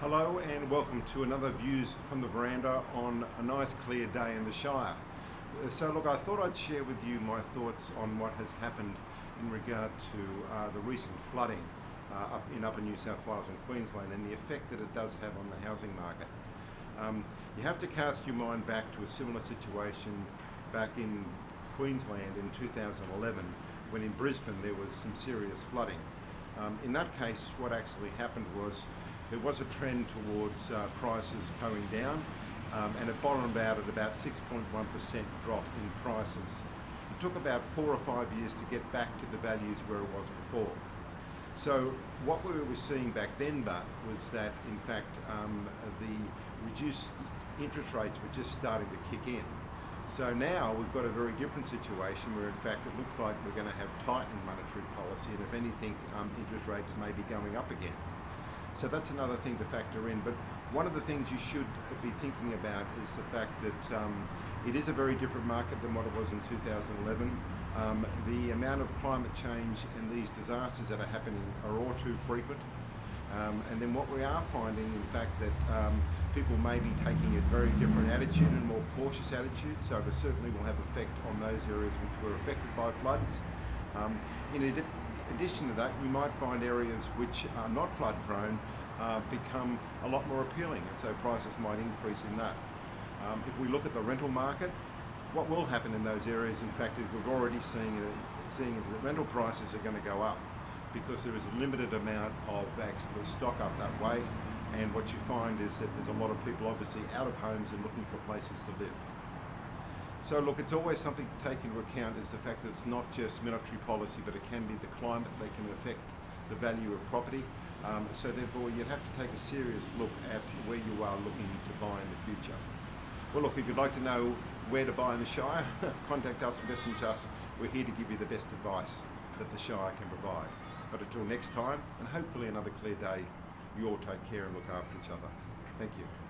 Hello and welcome to another Views from the Veranda on a nice clear day in the Shire. So look, I thought I'd share with you my thoughts on what has happened in regard to the recent flooding up in Upper New South Wales and Queensland and the effect that it does have on the housing market. You have to cast your mind back to a similar situation back in Queensland in 2011 when in Brisbane there was some serious flooding. In that case, what actually happened was there was a trend towards prices going down and it bottomed out at about 6.1% drop in prices. It took about 4 or 5 years to get back to the values where it was before. So what we were seeing back then, but was that in fact the reduced interest rates were just starting to kick in. So now we've got a very different situation where in fact it looks like we're going to have tightened monetary policy, and if anything interest rates may be going up again. So that's another thing to factor in. But one of the things you should be thinking about is the fact that it is a very different market than what it was in 2011. The amount of climate change and these disasters that are happening are all too frequent. And then what we are finding, in fact, that people may be taking a very different attitude and more cautious attitude. So it certainly will have effect on those areas which were affected by floods. In addition to that, you might find areas which are not flood prone become a lot more appealing, and so prices might increase in that. If we look at the rental market, what will happen in those areas, in fact, is we're already seeing that rental prices are going to go up because there is a limited amount of actual stock up that way, and what you find is that there's a lot of people obviously out of homes and looking for places to live. So look, it's always something to take into account is the fact that it's not just monetary policy, but it can be the climate that can affect the value of property. So therefore you'd have to take a serious look at where you are looking to buy in the future. Well look, if you'd like to know where to buy in the Shire, contact us, message us. We're here to give you the best advice that the Shire can provide. But until next time, and hopefully another clear day, you all take care and look after each other. Thank you.